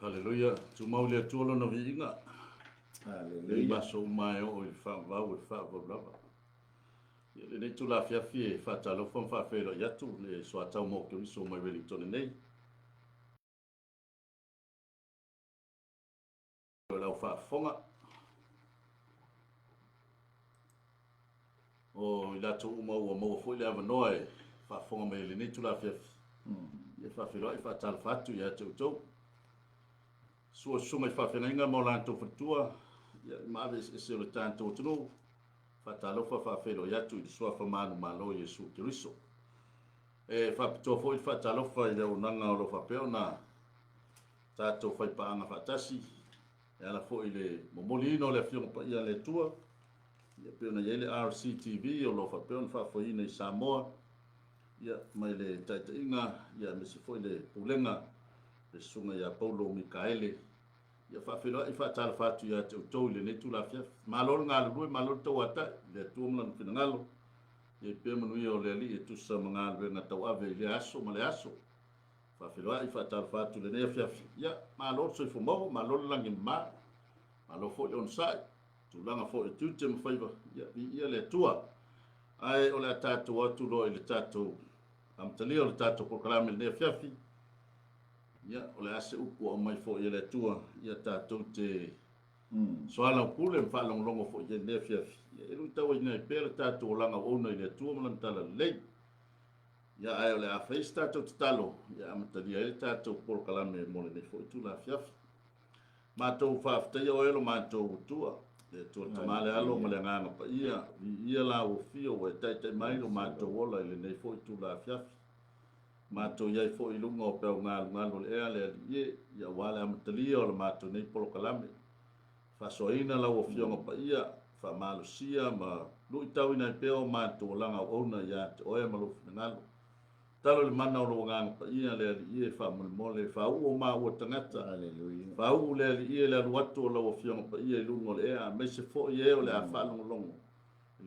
Haleluia. Tu mau le tu lona viinga. Haleluia. Maso mai o i fa va o fa va lava. Le ne tu la fia fie fa ta lo fon fa fe lo ya tu le so ata mo ke so mai Wellington nei. La fa fonga. O ila tu mo fo le ava noi fa fonga mai le ne tu la fia. Ia fa fe lo fa ta fa tu ya tu. So mai fa fe nga mo la tu fatua. Ia ma ve se le tanto tu. Fatalofa faafelo ia tu i le suafa manu malo Iesu Keriso. E faapitoa foʻi faatalofa i le aunaga o lo faapea ona tatou faipaaga faatasi e ala foʻi le momoliina o le afioga paia le atua ia pe ona iai le RCTV o lo faapea ona faafoina i Samoa ia mai le taʻitaʻiga ia mesi foʻi le pulega le suga ia Paulo Mikaele ia whaaweroa i whaatalafa atu ia te utou i le nei tulafiafi. Malolo ngā lulue, malolo tau ata, le atua mlanu whina ngalo. Ia pia manui o le ali e tusa mga lue ngā tau ave i le aso, ma le aso. Whaaweroa i whaatalafa atu le nei afiafi. Ia, malolo soi fumoho, malolo langi ma, malolo fo i on sai. Tulanga fo i tute mawhaiva, ia le atua. Ai o le atatou atu lo i le tatou, amtalia o le tatou pokalame le nei afiafi. Ia, o le ase upu o mai fo i le atua, ia tātou te soala o kule mwha longo fo i le fiafi. Ia, eru tau i nei pēra tātou o langa ona i le atua malan tala lei. Ia, ai o le awhaisi tātou te talo, ia amatalia e tātou polo kalame mole nei fo i tu la fiafi. Mātou whaafitai o elo mātou utua, le tua tamale alo ma le nganga pa ia la o fio e taitai mai o mātou ola i le nei fo i tu la fiafi. Mātou iai fo i lunga o pēo ngalo le ea le ie, ia wale amatalia o le mātou nei polo kalame. Whasoina la o fionga pa ia, wha malusia ma lui tau ina i pēo mātou langa o ona ia te oe malufi ngalo. Talo le mana o lo nganga pa ia le ie wha mole, wha uo mā ua tangata. Haleluia. Wha uo le ie le aluatu o la o fionga pa ia i lunga o le ea, me se fo i eo le a whalongo longo.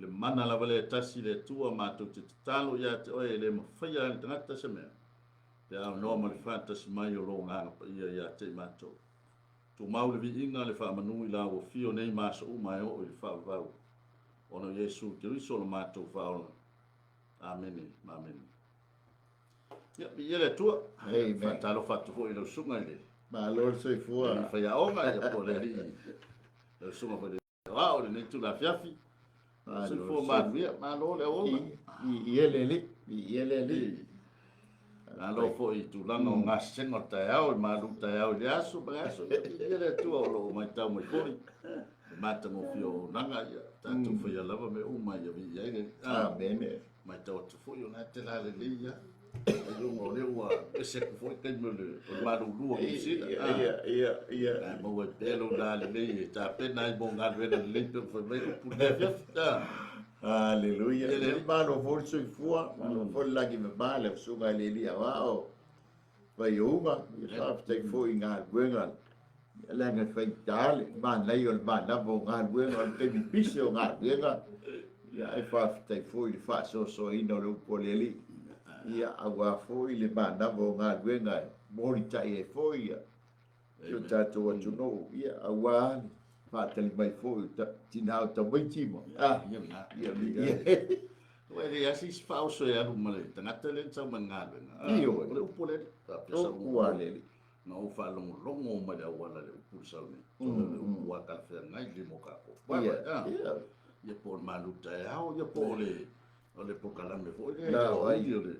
Le mana la vale tasi le tua mātou te talo ia te oe le mawhaia le tangata se mea. Te au noa le whātasi mai o lo nganga pa ia te mātou. Tu mau le vi inga le whaamanui la o fio nei māsa umai o i whaavau. Ono Iesu Keriso le mātou whaola. Amen. Amen. Ia, ia le tua. Whātalo whātu ho i lau sunga i le. Ma lor soi fua. Whaia onga ia po le li. Lau sunga po le. Wao le nei tu la fiafi. Se fo manuia, ma lo le onga. Ia le li. Alo fo i tulanga o ngā senga tai au, ma lu tai au le aso, ma aso, ia le tua o lo mai tau mai koi. Mata mo fio nanga ia, tātou whaia lava me uma ia vi ia ine. Amen. Mai tau atu fo i o nā te lale le ia. Ai runga o le ua, e seku fo i kai mele, o maru lua kusina. Ia. Ai maua i pēlo lale le ia, tā pena i mo ngā rena le pe fo mai upu le fiafita. Haleluia. Le mano for soi fua, mano for lagi me bale sunga le li awao. Vai uma, ia whaafitai fo i ngā guenga. Lenga whai tāle, man nei o le man nabo ngā guenga, o te mi pise o ngā guenga. Ia ai whaafitai fo i le whaasoso ina o le upo le li. Ia awa fo i le man nabo ngā guenga, mori tai e fo ia. Io tātou atu no, ia awa Patali mai foi tinau ta mai timo. Ia. Wa le asi fa so ya lu male. Tangata le tsa mangalo. Io. Le upole. O kuale. No fa longo ma da wala le upul salme. Le wa ka fe ngai le mo ka ko. Ia. Ia por malu ta ya o ia por le o le pokalame foi. Na o ai le ole.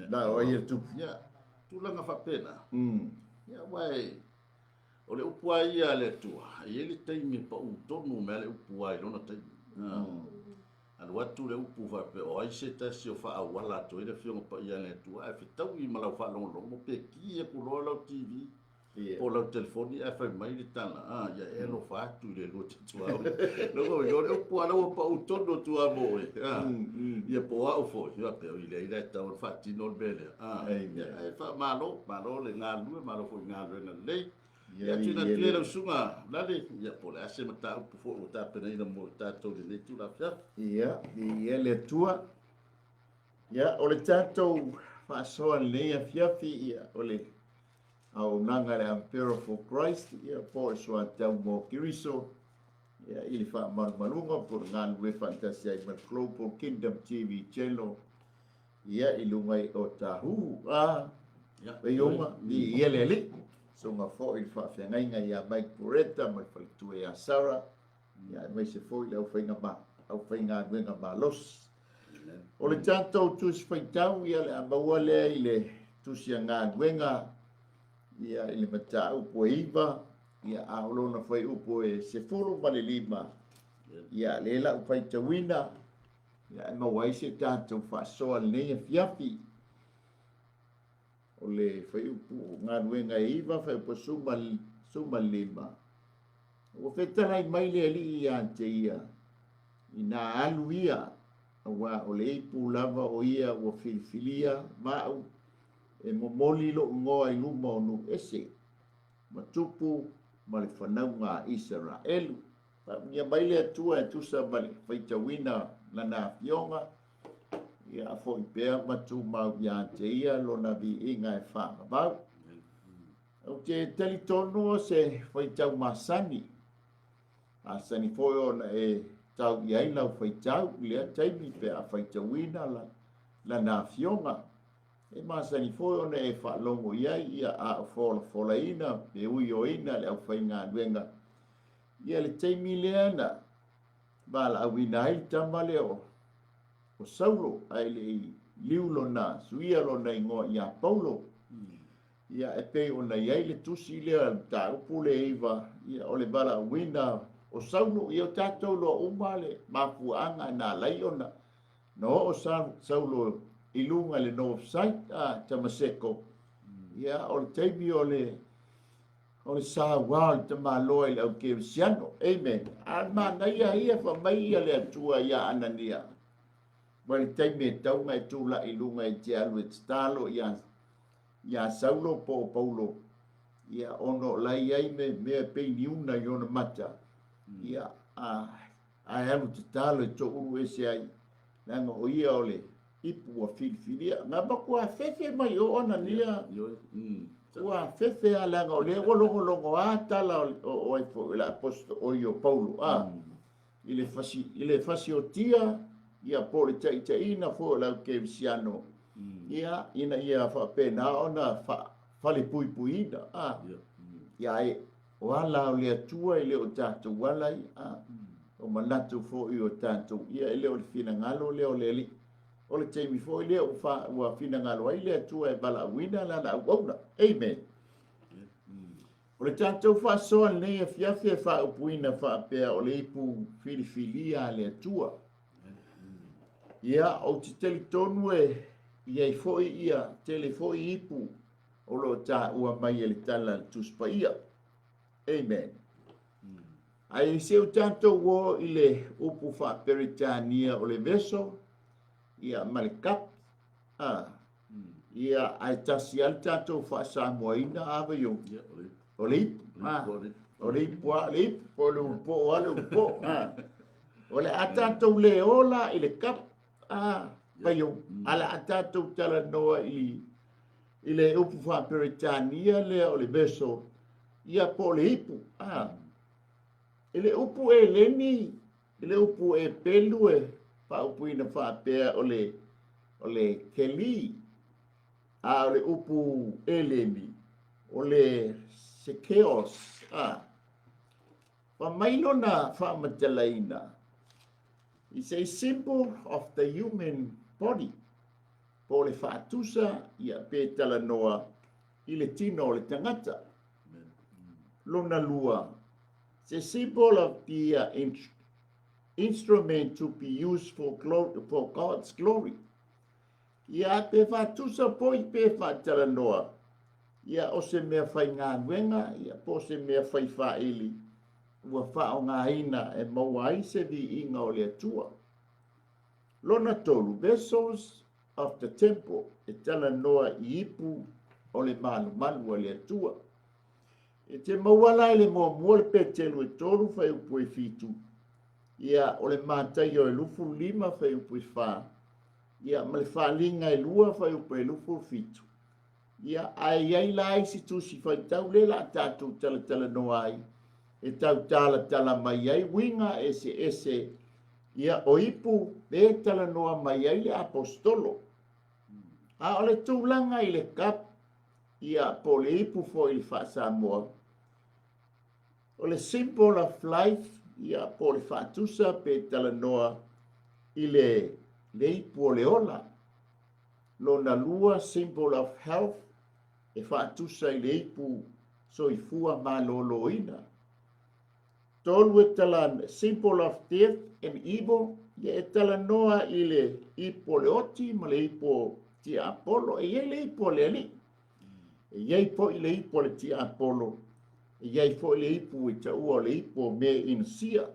Na o ai tu. Ia. Tu langa fa pena. Ia wai. O le upua ia le tua, ia le teimi pa utonu mea le upua i lona teimi. Anu atu le upu whape o aise tasi o wha awala ato i le fionga pa ia le tua, e whitau i malau wha longo pe ki e kuroa lau TV, po lau telefoni e whai mai le tana, ia e lo wha atu i le lo te tua. Loko i le upua lau pa utonu tua mo e, ia po au fo, ia pe o i le ila e tau wha tino le bele. E wha malo le ngā lue, malo fo i ngā lue na lei. Ia tuna tue lau sunga, lale, ia po le ase mata upu fo o tāpena ina mo tātou le le tu la fiaf. Ia le tua. Ia o le tātou whaasoa le a fiafi, ia o le au nanga le Ampero for Christ, ia po e soa tau mo kiriso, ia ili wha malunga por ngā lue fantasia i Global Kingdom TV channel, ia ilungai o tahu, Payoma, i ele li, so ngā fo i wha whiangainga ia Mike Poreta, mai whalitue ia Sarah, ia mai se fo i lau whainga ma, au whainga nuenga ma los. O le tātou tusi whaitau, ia le amaua lea i le tusi a ngā nuenga, ia i le mata upo e iwa, ia aolona whai upo e se fulu ma le lima, ia le la upai tawina, ia e mawai se tātou whaasoa le neia fiafi, o le whai upo ngā nuenga e iwa, whai upo suma lima. O whetalai mai le ali i ante ia, i nā alu ia, wa o le ipu lava o ia o filifilia, mau, e momoli lo ngoa i luma o nu ese, matupu ma le whanau ngā Israelu. Ia mai le atua e tusa ma le whaitawina na nā fionga, ia a fo i pēr matu mau i ante ia lo na vi inga e whanga mau. Au te telitono se whaitau masani, a sani foi ona e tau i ai lau whaitau, lea taimi pe a whaitawina la nā fionga. E masani foi ona e whaalongo iai ia a fola ina, pe ui o ina le au whainga nuenga. Ia le taimi leana, bala au ina ai tamale o Saulo, ai le liulo na, suia lo na ingoa ia Paulo. Ia e pe ona iai le tusi lea ta upu le iwa, ia o le bala au ina o Saulo, ia o tātou lo umale, mafuanga na laiona. No o Saulo ilunga le North Side a Tamaseko. Ia o le taimi o le sawa te maloa i au Kevsiano. Amen. Alma na ia fa mai ia le atua ia Anania. Ma le taimi e tau mai tula ilunga i te alu e talo ia Saulo po Paulo. Ia ono lai ai me pe niuna i ona mata. Ia a alu te talo e to uru ese ai. Nanga o ia ole ipu a filifilia. Ngā baku a fefe mai o ona nia. Ua fefe a langa o le longo a tala o ai fo ila aposto o io Paulo. Ile fasi o tia ia po le taitaina fo lau Kevsiano. Ia ina ia fa pena ona fale puipuina. Ia e wala o le atua i le o tātou walai. O manatu fo i o tātou. Ia ele o le fina ngalo le o le li. O le taimi fo i le o ua fina ngalo ai le atua e bala wina la na uauna. Amen. O le tātou wha soa nei e fiafi e wha upuina wha pēr o le ipu filifilia le atua. Ia o te telitonu ia i fo i ia tele fo i ipu o lo tā ua mai e le tala tuspa ia. Amen. Ai se o tātou wo i le upu wha peritania o le veso, ia malikap, ia ai tasi al tātou wha samoina awa yo. O le ipu, o le ipu, o le upo, o le upo, o le a tātou le ola i le kap, payo, ala a tātou tala noa i le upu wha peritania le o le veso, ia po le ipu, ele upu e leni, ele upu e pelu e pa upu ina fa pea o le keli, o le upu e leni, o le sekeos, pa mailo na fa matalaina. It's a symbol of the human body. Po le fatusa ia pe tala noa i le tino o le tangata. Lona lua. It's a symbol of the instrument to be used for God's glory. Ia pe fatusa po I pe fatala noa. Ia o se mea fai ngā nuenga, ia po se mea fai faili. Ua wha o ngā ina e maua I se vi inga o le atua. Lona tolu, vessels of the temple, e tala noa I ipu o le malu o le atua. E te mawala le mua le petelu e tolu fai upu e fitu. Ia o le mātai o e lufu 5 fai upu e wha. Ia ma le whalinga e lua fai upu e lufu fitu. ia ai lai si tu si fai tau le la tatu tala no ai e tau tala mai ai winga ese ia o ipu e tala noa mai ai le apostolo a ole tūlanga i le kap ia po le ipu fo i fa Samoa o le symbol of life ia po le fatusa pe tala noa i le ipu o le ola lo na lua symbol of health e fatusa i le ipu so i fua maloloina tolu e tala symbol of death and evil ia e tala noa i le ipu o le oti ma le ipu ti Apollo e le ipu o le ali e iai po i le ipu o le ti Apollo e iai po i le ipu i ta ua le ipu me in sia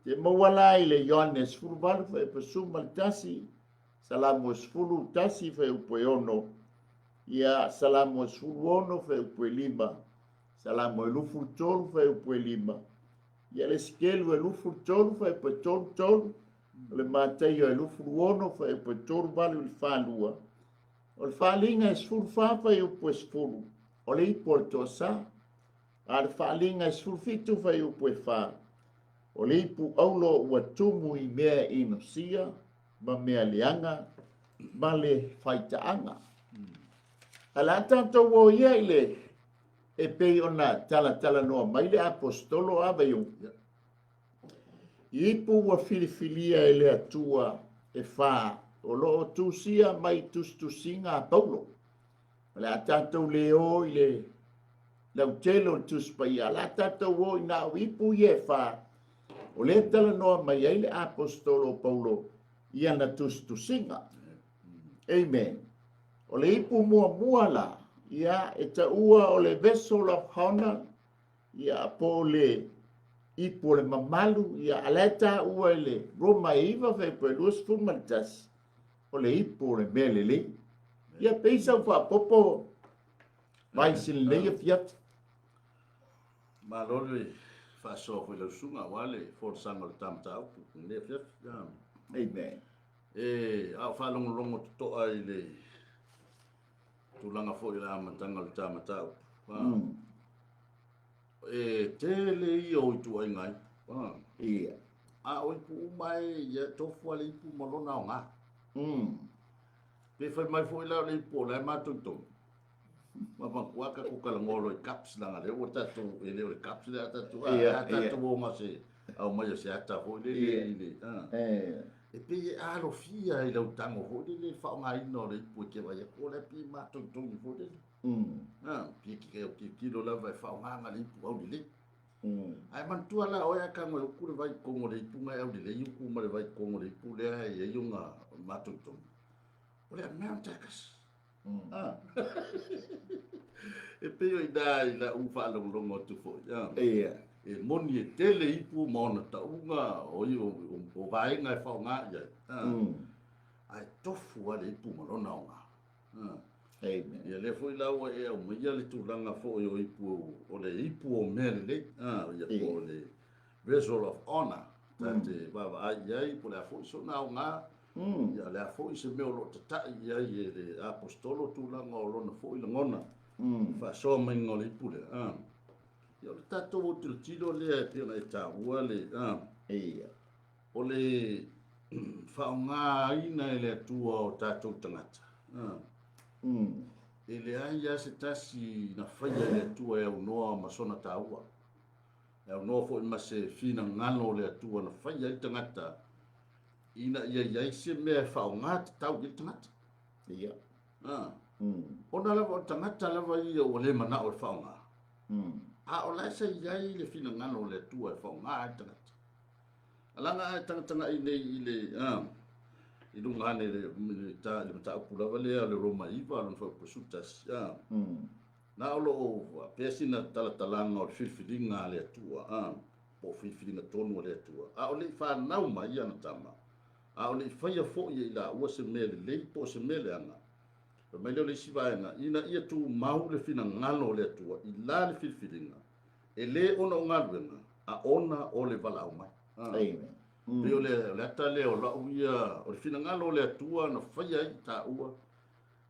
te mawala i le Ioannes furvalu fa e pasuma le tasi salamo sfulu tasi fa e upo ono ia salamo sfulu ono fa e upo lima salamo e lufu tolu fa e upo lima ia le skelu e lufu tolu fa e upo tolu le matai e lufu ono fa e upo tolu valu le falua o le falinga e sfulu fafa e upo sfulu o le ipo le tosa a le falinga e sfulu fitu fa e upo fa o le ipu aulo ua tumu i mea inosia ma mea leanga ma le faitaanga ala tanto wo ia ile e pei ona tala noa mai le apostolo ava iu ipu ua filifilia e le atua e fa o lo tusia mai tustusinga a Paulo ala tanto leo ile lau telo tuspaia ala tanto wo ina ipu ie fa o le tala noa mai ai le apostolo Paulo ia na tustusinga amen o le ipu mua la ia e ta ua o le vessel of honor ia po le ipu le mamalu ia aleta ua le Roma iva fe pe lus fumantas o le ipu le melele ia peisa fa popo vai sin le fiat malole fa so fo le sunga wale for sangal tam tau le fiat amen a fa longo to ai le tulanga fo ila matanga le tam tau tele i o tu ai ngai ia a o pu mai ya to fo le pu malona nga pe fa mai fo ila le pu la ma tu ma kwa ka ku kala ngolo i caps la le o tatu ele o caps le tatu tatu o ma se au mai se ata fo le e pe a lo fia i lo tango fo le fa nga i no le pu ke va ya ko le pi ma tu i fo le pi ki lo la va fa nga le pu au le ai man tu ala o ya ka mo ku le vai ko mo le pu nga au le yu ku mo le vai ko mo le pu le ai yu nga ma tu o le na takas e pe o dai la u fa lo tu fo ya e moni e tele ipu mona ta unga o vai nga fa nga ya ai tofu ale ipu malona nga amen ia le foi la o e o ia le tulanga fo o ipu o le ipu o mele ia po le vessel of honor tate baba ai po le fo so na nga ia le fo se me o lo tata ia le apostolo tulanga o lo na fo i ngona fa so mengo le ipu le ia le tato o tilo le pe na ta ua le ia o le fa nga ina le tua o tato tangata ele ai ya se tasi na faia le tua e noa masona taua e noa fo ma se fina ngalo le tua na faia i tangata ina ia se me fa nga tau i tangata ia ona la tangata la vai o le mana o fa nga a o la se ia le fina ngalo le tua fa nga tangata alanga tanga ile i lunga ne le ta pula vale le Roma iva lo fa pusutas na lo pesina talanga o filfilinga le tua po filfilinga tonu le tua a o le fa na uma ia na tama a o le fa ia fo ia la o se mele le po se mele anga o mele le siva anga ina ia tu mau le fina ngalo le tua i la le filfilinga e le ona ngalwenga a ona o le vala uma amen Pio le tale o la uia o le fina ngalo le tua na faia i ta ua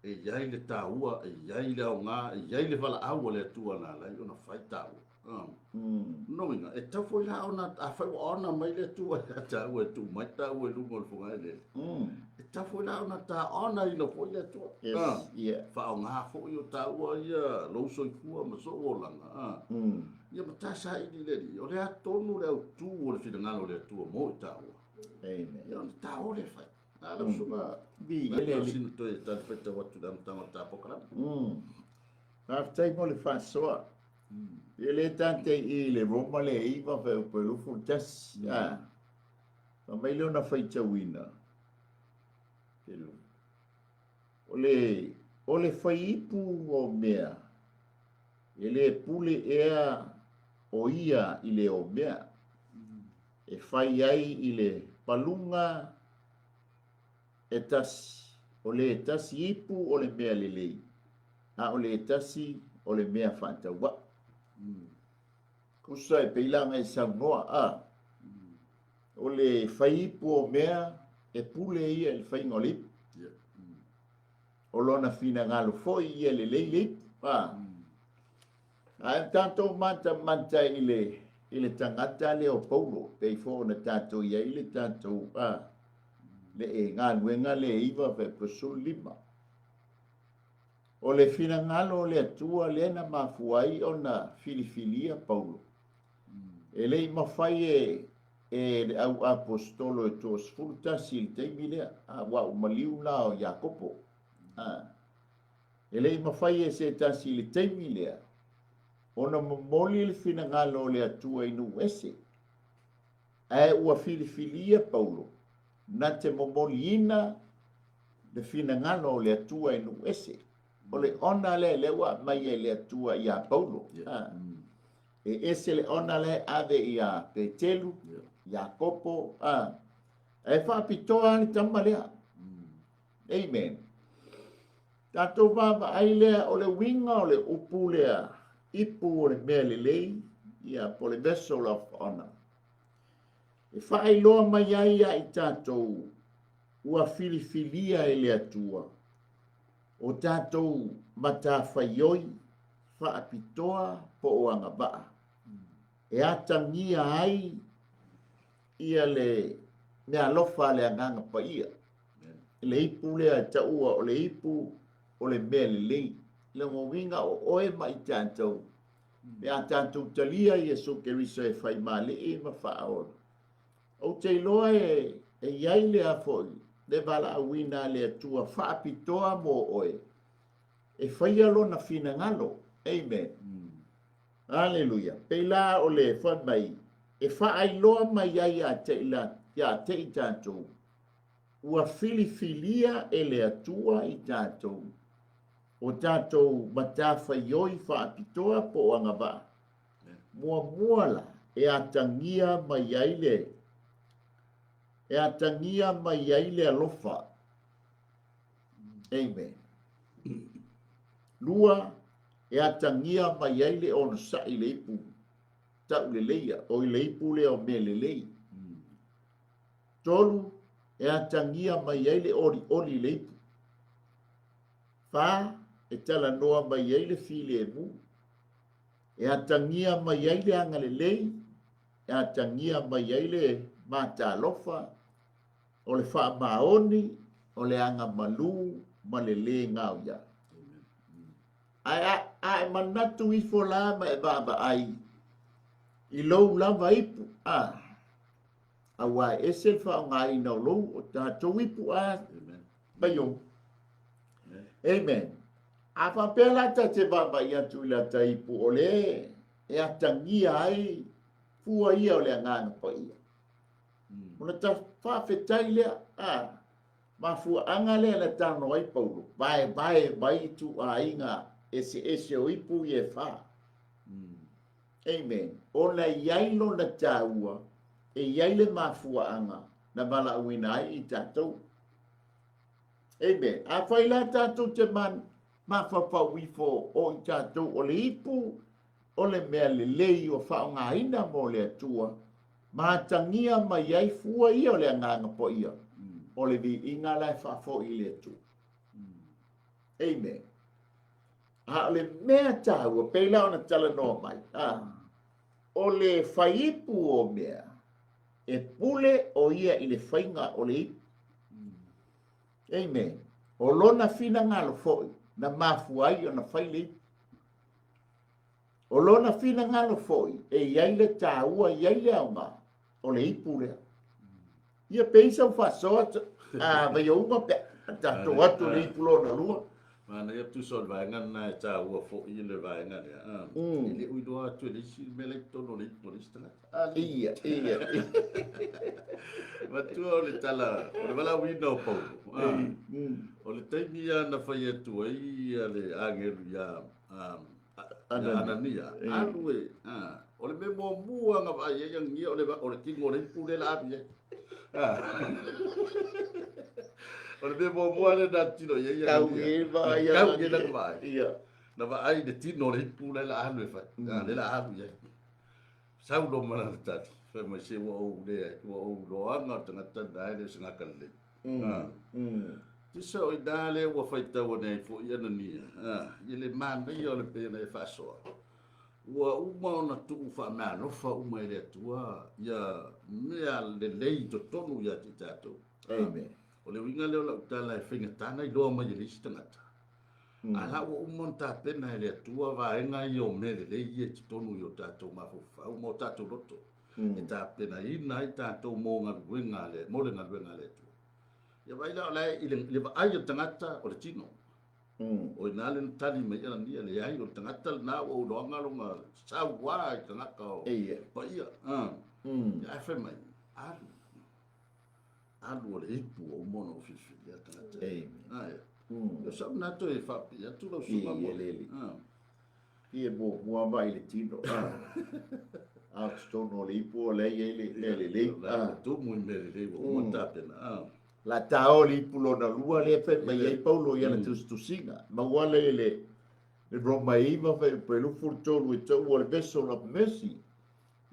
e iai le tāua, e iai le au ngā, e iai le wala aua le atua nā lai, ona whai tāua. Noinga, e tau foi la ona, a whai wa ona mai le atua, e tāua e tū, mai tāua e lungo le whunga e le. E tau foi la ona tā ona i lo foi le atua. Yes, yeah. Whao ngā foi o tāua ia, lau soi kua ma so o langa. Ia ma tā sa i le li, o le atonu le au tū o le whingalo le atua mo i tāua. Amen. Ia ona tā o le whai. Ala suka Bi ele ele sino to e tal feta watu dam tama ta pokala. After mo le fa so. Ele tante i le roma le i va pe lu fu tas. Ah. Ma mai le na fai chawina. Telu. Ole fai pu o mea. Ele pule ea o ia i le o mea. E fai ai i le palunga e tasi, o le tasi ipu o le mea lelei, a o le tasi o le mea whantaua. Kusa e peilanga e saunoa a, o le whai ipu o mea e pule ia le whai ngolip, o lona fina ngalo foi ia lelei lip, a tanto manta i le tangata le o paulo, pei fo na tato ia i le tato le e ngā nuenga le iwa pe pesu lima. O le fina ngalo le atua le na mafuai o na filifilia paulo. E le i mawhai e au apostolo e tos furta sil teimi lea, a wa umaliu la o Jacopo. E le i mawhai e se tasi le teimi lea, o na momoli le fina ngalo le atua inu ese. E ua filifilia paulo. Na te momoliina le fina ngalo le atua inu ese. O le ona le ua mai e le atua i a paulo. E ese le ona le ave i a Petelu, Jacopo. E whaapitoa ni tama lea. Amen. Tato vava ai lea o le winga o le upu lea. Ipu o le mea le lei i a po le vessel of honor. E whaai loa mai ai a i tātou ua filifilia e le atua. O tātou mata whaioi whaapitoa po o anga baa. E atangia ai ia le mea lofa le anganga pa ia. Le ipu lea taua o le ipu o le mea le lei. Le ngowinga o oe mai tātou. Mea tātou talia i e so kerisa e whai male e ma whaaora. O te loa e iai le a foi, le wala awina le atua whaapitoa mo oe. E whaia lo na fina ngalo. Amen. Alleluia. Peila o le whan mai. E whaai loa mai ai a te ila, ia te i tātou. Ua filifilia e le atua i tātou. O tātou matawhaioi whaapitoa po angaba. Mua la e atangia mai ai le. E atangia mai ai le alofa. Amen. Lua e atangia mai ai le ono sa i le ipu. Tau le leia, o i le ipu le o me le lei. Tolu e atangia mai ai le ori le ipu. Fa e tala noa mai ai le file e mu. E atangia mai ai le anga le lei. E atangia mai ai le mata alofa. O le wha maoni, o le anga malu, ma le ngau ya. Ai manatu i fola ma e baba ai. I lou lava ipu. Awa esel wha ngai na lou o tātou ipu a. Bayo. Amen. A whapela ta te baba i atu ila ta ipu o le. E atangia ai. Fua ia o le angana pa ia. Muna ta whawhetai lea, ma fua anga lea la tano ai paulo, bai tu a inga ese o ipu i e wha. Amen. O na iailo na tāua, e iaile ma fua anga, na mala awina ai i tātou. Amen. A whaila tātou te man, ma whawhawifo o i tātou o le ipu, o le mea le lei o whaonga ina mo le atua, ma tangia mai ai fua ia o le anganga po ia. O le vi inga lai whafo i le atu. Amen. Le mea tāua, peila ona tala no mai. O le whaipu o mea, e pule o ia i le whainga o le ipu. Amen. O lona fina ngalo foi, na mafuai o na whaile ipu. O lona fina ngalo foi, e iai le tāua, iai le aunga, o le ipu lea. Ia peisa o whasoa, vai o unga pe, tato atu le ipu lona lua. Mana ia tu sol vai ngan na cha ua fo i le vai ngan ya. Ile ui doa tu le si mele tono le stana. Ia. Ma tu o le tala, o le wala wi no po. O le taimi ya na fai tu ai le angelu ya anania. Alue. O le me mo mua nga vai yang ia o le kingo le pu le la abi. O le me mo mua le na tino ia ia. Kau ye na vai. Ia. Na va ai de tino le pu le la alu fa. Le la alu ia. Sau lo mana tati. Fa ma se wo o lo anga tanga tanda le singa kale. Tisa o dale wo fa ta wo nei fo ia na ni. Ile man be yo le pe na fa so. Wa uma na tu fa ma no fa uma le tua ia mea le lei to tonu ia te tato. Amen. O le winga leo la utala e whinga tana i loa mai le istangata. Ala o umonta pena e le atua wa enga i o mele le i e tonu i o tātou mafufa, o mo tātou loto. E tā pena ina i tātou mo ngā ruenga le, mo le ngā ruenga le tua. Ia vai la o lai i le wa ai o tangata o le tino. O i nāle na tali mai ana nia le ai o tangata le nā o loanga longa sa wā i tangata o pa ia. Ia e whai mai, alu o le ipu o mono o whiwhi a tangata. Amen. Yo sa nato e whapi, a tula o suka mo. Ie mo mua mai le tino. A stono le ipu o lei le. Tu mui mele le o matapena. La tao le ipu lo na lua le fe mai ai paulo ia na tusinga. Ma wale le Roma iwa fe pelu furtolu e tau o le vessel of mercy.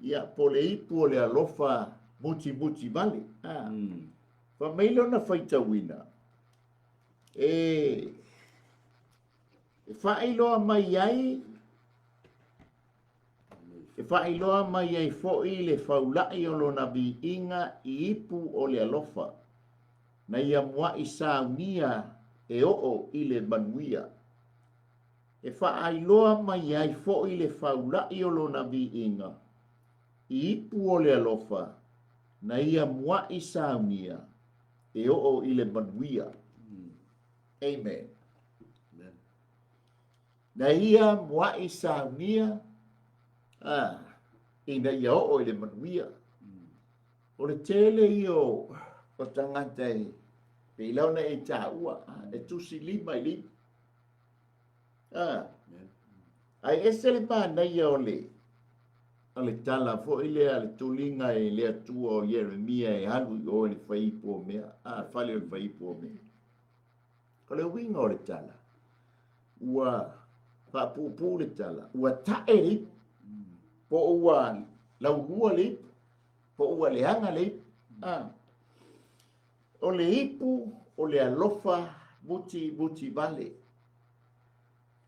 Ia po le ipu o le alofa muti vale. Fa mailo na faita wina. E whailoa mai ai fo i le whaulai o lona vi inga i ipu o le alofa na ia mua i saunia e o i le manuia. E whailoa mai ai fo i le whaulai o lona vi inga i ipu o le alofa na ia mua i saunia e o i le manuia. Amen. Na ia mua i saunia ina ia o i le manuia. O le tele i o tangata e peilau na e tāua e tusi lima i lima. Ai ese le mana ia o le tala fo i lea le tulinga e lea tua o Jeremia e halu o le whaipo o mea. Whale o le whaipo o mea. Ko le winga o le tala. Ua whapupu le tala. Ua tae li. Po ua laurua li. Po ua le hanga li. O le ipu o le alofa muti vale.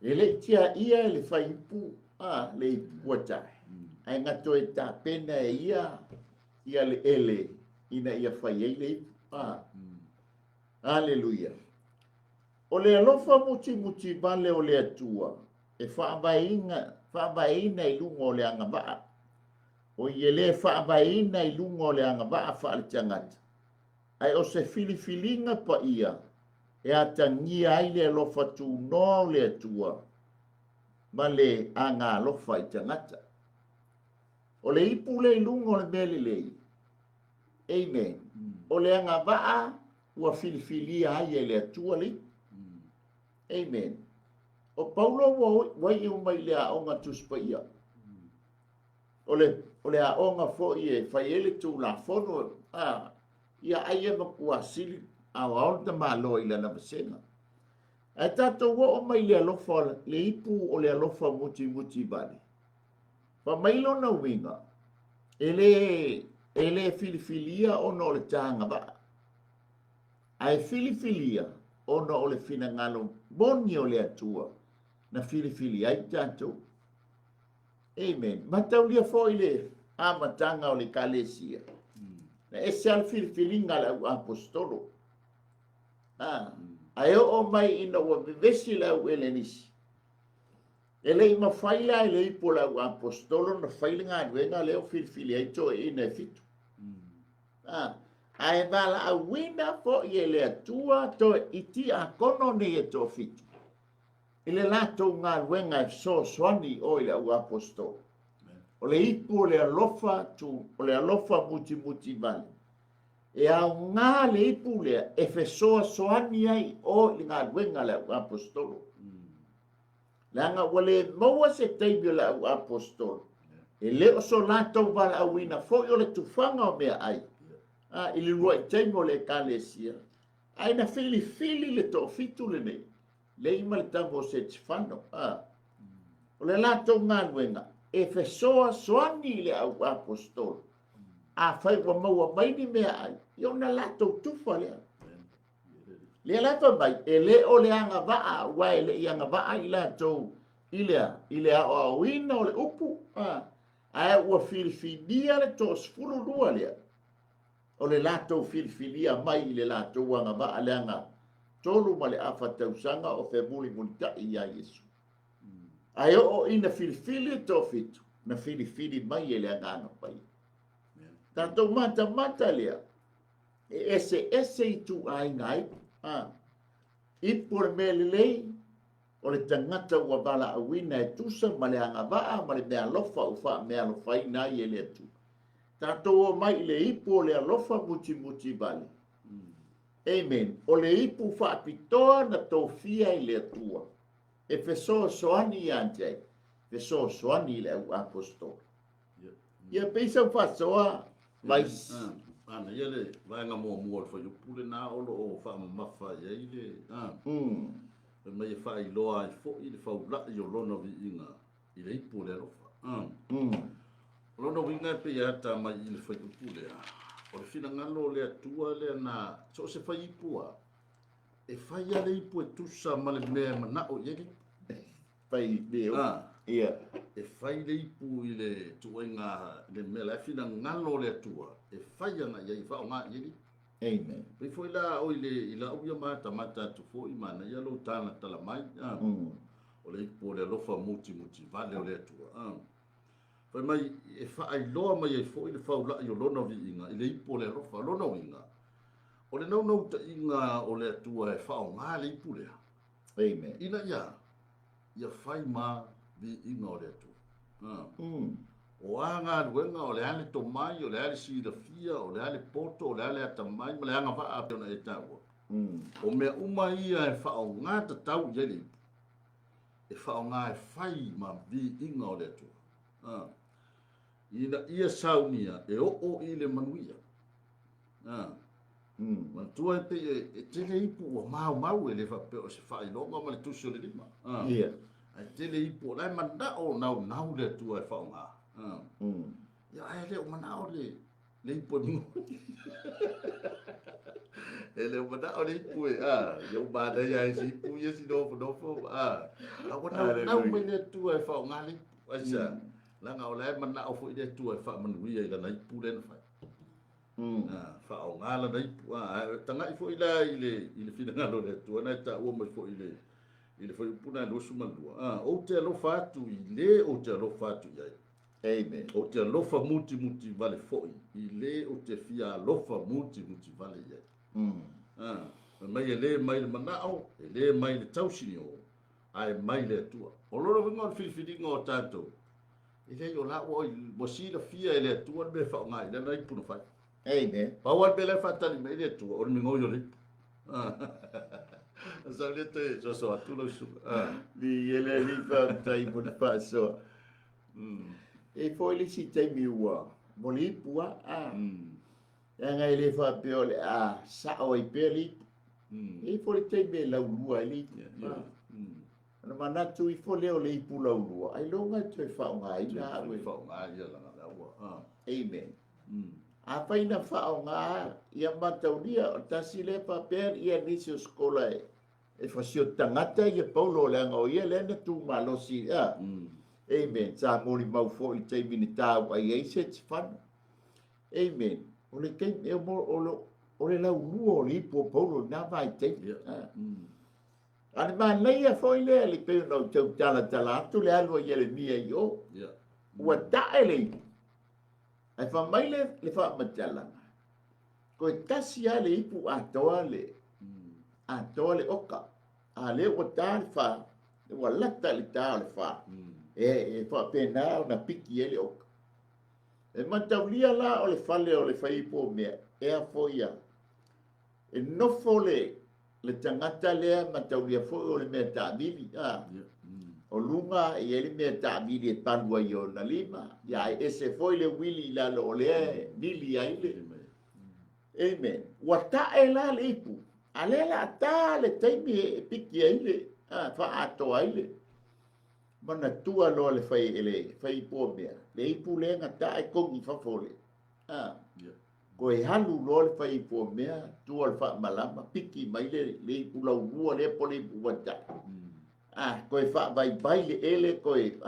E le tia ia le whaipu. Le ipu tae. Ai ngato e ta pena e ia le ele. Ina ia whai e le ipu. Hallelujah. O le alofa muti vale o le atua, e whaabaina i lunga o le angabaa. O i ele whaabaina i lunga o le angabaa whaale tangata. Ai o se filifilinga pa ia, e atangia ai le alofa tu no le atua, ma le anga alofa i tangata. O le ipu le i lunga o le mele lei. Amen. O le angabaa, ua filifilia ai e le atua li. Amen. O Paulo wai i umai le aonga tuspaia. O le aonga fo i e whaiele tu la fono. Ia aia makua sili a waonta malo i lana masenga. A tato wa o mai le alofa le ipu o le alofa muti bani. Pa mailo na winga. Ele filifilia o no le tanga ba. Ai filifilia. ona o le fina ngalo moni o le atua na fili ai tātou. Amen. Mataulia fo ile amatanga o le kalesia. Na ese al fili ngala o apostolo. Ayo o mai ina wa vivesi la uele nisi. Ele ima faila ele ipola o apostolo na faila ngā leo fili ai to ina fitu. Ai vala a wina fo ele atua to iti a kono ne e to fitu. Ile lato ngā wenga so swani o ile o apostolo. O le ipu o le alofa muti vale. E a ngā le ipu le e fesoa soani ai o ngā wenga le o apostolo. Langa wale maua se teibio le o apostolo. E leo so lato vala a wina fo i o le tufanga o mea ai. Ili roi teimo le kalesia. Ai na fili le to fitu le nei. Le ima le tango se tifano. O le lato ngā wenga. E fesoa soani le au apostolo. A fai wa maua maini mea ai. Io na lato tufa lea. Le lato mai. E le o le anga vaa. Wai le i anga vaa i lato. Ile a o wina o le upu. Ai ua filifinia le to sfuru lua lea. O le lato filifinia mai le lato anga vaa le anga. Tolu ma le afa tausanga o fe muli mulita i a Yesu. Ai o ina filifili to fitu. Na filifili mai ele angano pai. Tanto mata lea. Ese i tu ai ngai. Ipur melelei. O le tangata ua bala awina e tusa ma le angavaa ma le mea lofa ufa mea lofa ina i ele atu. Tanto o mai le ipu o le alofa muti vale. Amen. O le ipu fa pitoa na tofia i le atua. E fesoa soani i anjai. Fesoa soani i le apostolo. Ia peisa ufasoa mais. Ana ele vai nga mo fa yo pule na olo o fa mafa ia ile. Mai fa i loa i fo i le fa la yo lona vi inga. I le ipu le rofa. Lona winga pe ia ta mai i le fa yo pule. O le fina ngalo le atua le na so se fa ipua. E fai ale ipu e tusa ma le mea mana o ieri. Fai leo. Ia. E fai le ipu i le tuenga le mea la fina ngalo le atua. E fai ana iei fa o ngā ieri. Amen. Pei foi la o i la uia mata tu fo i mana ia lo tana tala mai. O le ipu o le lofa muti vale o le atua. Fai mai e fai loa mai e fo i le fau la i o lona vi inga. I le ipu o le rofa lona winga. O le nau ta inga o le atua e whao ngā le ipu lea. Amen. Ina ia whai mā vi inga o le atua. O a ngā ruenga o le ale to mai, o le ale sida fia, o le ale poto, o le ale ata mai, ma le anga wha a peona e tāua. O mea uma ia e whao ngā ta tau i ele ipu. E whao ngā e whai mā vi inga o le atua. Ina ia saunia e o i le manuia. Tua e pe e tele ipu o mau e le fa pe o se fa i longa ma le tuso le lima. Ia. Ai tele ipu lai manda o nau le tua e fa nga. Ia ai le o mana o le ipu ni. Ele o mana o le ipu e yo ba da ya si ipu ye si do fo a wana nau me le tua e fa nga le asa. La nga o lai mana o fo i le tua e fa manuia i la ipu le na fa. Fa o ngala dai tanga i fo ila ile fina ngalo le tu na ta o mo fo ile fo puna lo suma lua o te lo fatu ile o te lo fatu ia amen o te lo fa muti vale fo ile o te fia lo fa muti vale ia mai ele mai le manao ele mai le tausini o ai mai le tua o lo vinga fili ngo tato ile yo la o mo si la fia ele tua be fa ngai le nai puna fa. Amen. Pawal bela fatali me le tu or mi ngoyo le. Sa le te so tu lo su. Li ele li fa tai mo fa so. E foi li si tai mi wa. Mo li pua nga ele fa pe ole sa o i pe li. E foi tai me la lua li. Na mana tu i fo le o le pu la lua. Ai lo nga tu fa nga i na we fa nga ia la wa. Amen. Apa ina whao ngā ia mataunia o tasi le papel ia nisio skola e. e fasio tangata ia paulo le ngoia le na tu malosi a amen sa mori mau fo i te minita ai ai se fan amen o le kai e mo o le lau luo li po paulo na vai te ani ma nei a foi le pe no te tala tu le alvo ia le mia io ua tae le ai fa mai le fa matala ko tasi ale ipu atoa le oka a le o tal fa e wa lata le tal fa e fa pena na piki ele oka e mataulia la o le fale o le fai po me e a foia e no fole le tangata le mataulia fo o le me ta bibi o lunga e ele me ta bibi e panua yo na lima ya ese foi le wili la lo le bili ai le amen wa ta e la le ipu ale la ta le taimi e piki ai le fa ato ai le mana tua lo le fai po me le ipu le ngata e kongi fa fole ko e halu lo le fai po me tua le fa malama piki mai le ipu lau lua le pole ipu wata ko e fa vai le ele ko e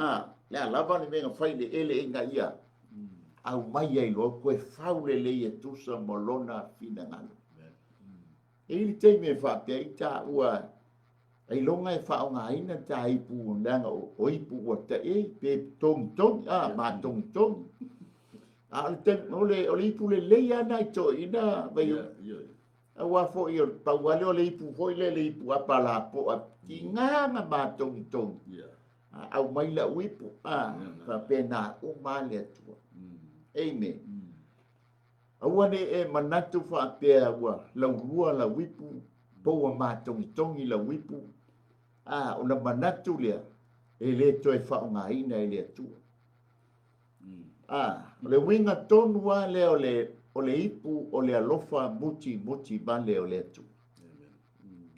le alava le menga fai le ele inga ia au mai ai lo ko e faule le e tusa molona fina ngalo e li te me fa pe ita ua ai longa e fa nga ina ta ipu ndanga o ipu o te e pe tong ma tong al te ole ipu le ia na to ina vai wa fo io pa wale ole ipu fo le ipu apala po ki nga ma tong au mai la wipu fa pena o male tu amen awane e manatu fa pe wa la rua la wipu po ma tong la wipu ona manatu le e le toi fa nga ina le tu le winga tonu wa le ole ipu ole alofa muti ba le ole tu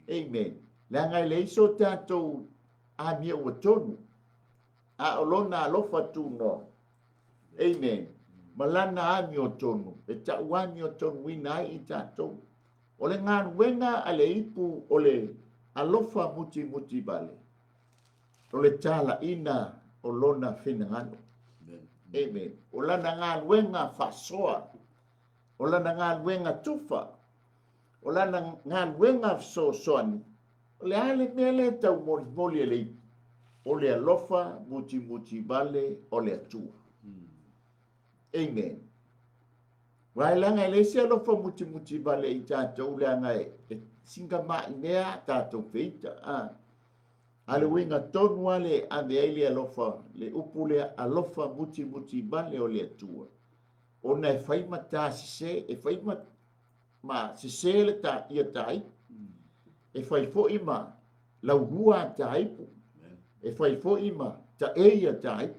amen la ngai le so tato a mi o tonu olona alofa tu no amen malana ami o tonu e ta wani o tonu wina i tato ole ngan wenga ale ipu ole alofa muti bale ole tala ina olona finangano amen ola na ngan wenga fasoa ola na ngan wenga tufa ola na ngan wenga soani ole ale mele tau moli ele ole alofa muti bale ole atu amen wai langa le se alofa muti bale i tatou langa e singa ma nea tatou feita ale winga tonu ale ave ele alofa le upule alofa muti bale o le atua ona e fai mata se e fai ma se le ta ia tai e fai fo ima la rua tai e fai fo ima ta ia tai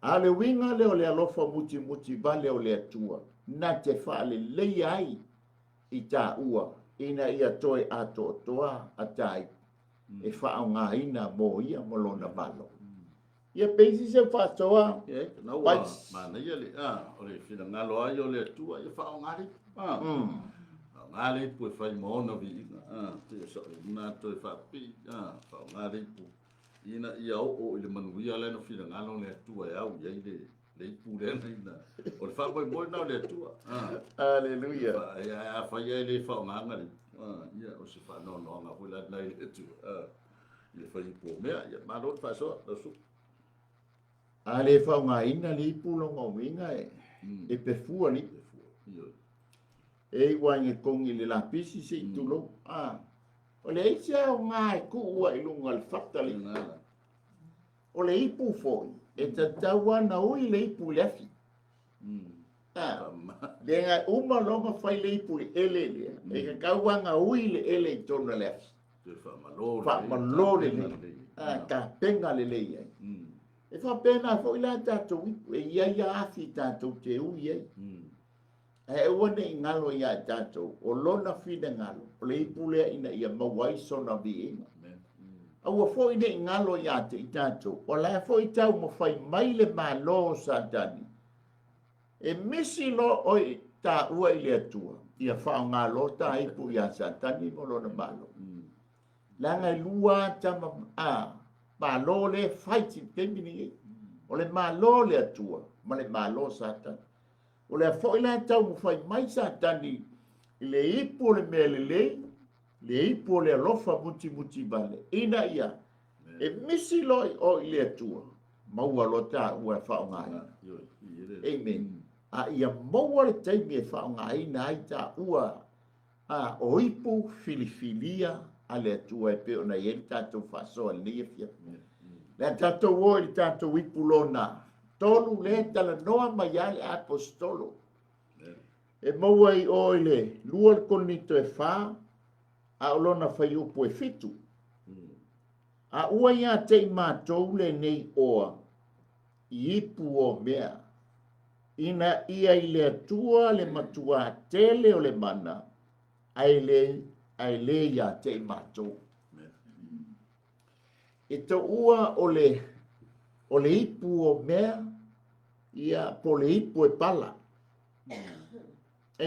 ale winga le o le alofa muti bale o le atua na te fa le ai i ta ua ina ia toi ato toa atai e fa nga ina mo ia molona balo ia peisi se fa toa na ma na ia le ole fina ngalo ai ole tua ia fa nga ri ngale pu fa mo no vi te so na to fa pi fa nga ri pu ina ia o le manu ia le no fina ngalo le tua ia u ia le pu le na o fa boy na le tua haleluya ia fa ia le fa nga ngari ia o se fa no nga pu la na le tu le fa pu me ia ma lo fa so do su ale fa nga ina le pu lo ngo winga e pe fu ani e wange kongi le la pisi se tu lo o le isia o ngai ku ua i lunga le fatali o le ipu foi e ta taua na ui le ipu le afi le ngai uma longa fai le ipu le ele le e ka kauanga ui le ele i tona le afi fa malore le ka penga le le ia e fa pena foi la tatou ipu e ia afi tatou te ui ai e wane i ngalo ia tatou o lona fina ngalo o le ipu lea ina ia mawai sona viinga aua foi ne i ngalo ia te i tatou o la foi tau mo fai mai le malo satani e misi lo oi ta ua i le atua ia whao ngalo ta ipu ia satani mo lona malo langa lua tama malo le fight te mini o le malo le atua ma le malo satan o le fo ila tau mo fai mai satani le ipo le mele le ipo le lofa muti vale ina ia e misi loi o le atua maua lota ua fa ngai amen a ia maua le taimi e fa ngai na ita ua o ipo filifilia ale atua e pe ona ye tato fa so le fia le tato wo le tato ipo lona tolu le tala noa mai ale apostolo e maua i oile lua konito e fa a olona fai upo e fitu a ua ia te mātou le nei oa i ipu o mea ina ia i le atua le matua tele o le mana ai le ia te mātou e to ua o le ipu o mea ia po le ipu e pala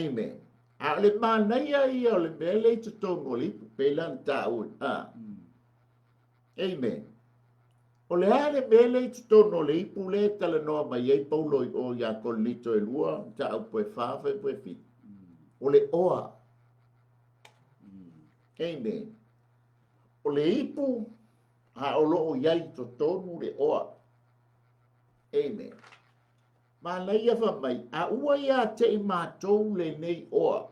amen a le manaia ia o le mea le tutongo o le ipu pelan taun amen o le ale mele i tono le ipu le tala noa mai ei paulo o ia kolito e lua ta au poe fafa e poe fit o le oa amen o le ipu ha o lo o iai to tonu le oa amen ma leia fa mai a ua ia te i mātou le nei oa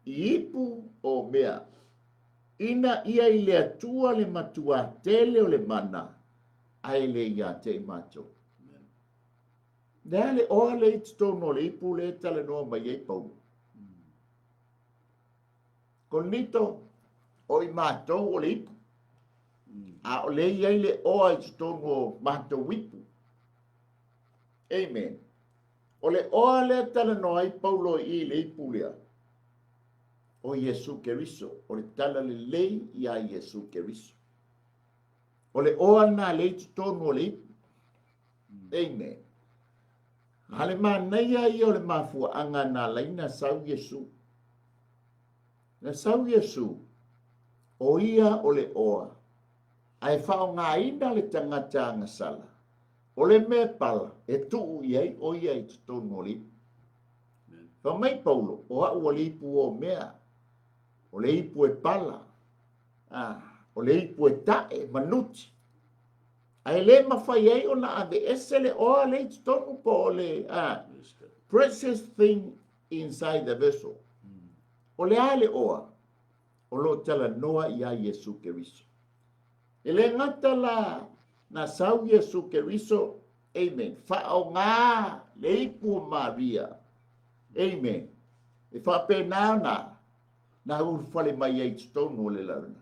i ipu o mea ina ia i le atua le matua tele o le mana ai le ia te mato. Nea le oa le tono le ipu le tala noa mai ei pau. Konito o i mato o le ipu. A o le iai le oa i tono mato wipu. Amen. O le oa le tala noa i paulo i le ipu lea. O Yesu Keriso. O le tala le lei i a Yesu Keriso. O le oa na le tono le ipu. Amen. Hale manaia i o le mafua anga na laina sau Yesu. Na sau Yesu. O ia o le oa. Ai whao ngā ina le tangata anga sala. O le me pala e tuu iai o ia i tono le ipu. Fa mai paulo o a ua le ipu o mea. O le ipu e pala. O le ipu e tae manuti. Ai le mawhai ei o na ave ese le oa le tonu po le precious thing inside the vessel. O le ale oa. O lo tala noa ia Yesu Keriso. E le ngata la na sau Yesu Keriso. Amen. Whao ngā le ipu Maria. Amen. E whape nāna. Na urfale mai ei tonu le launa.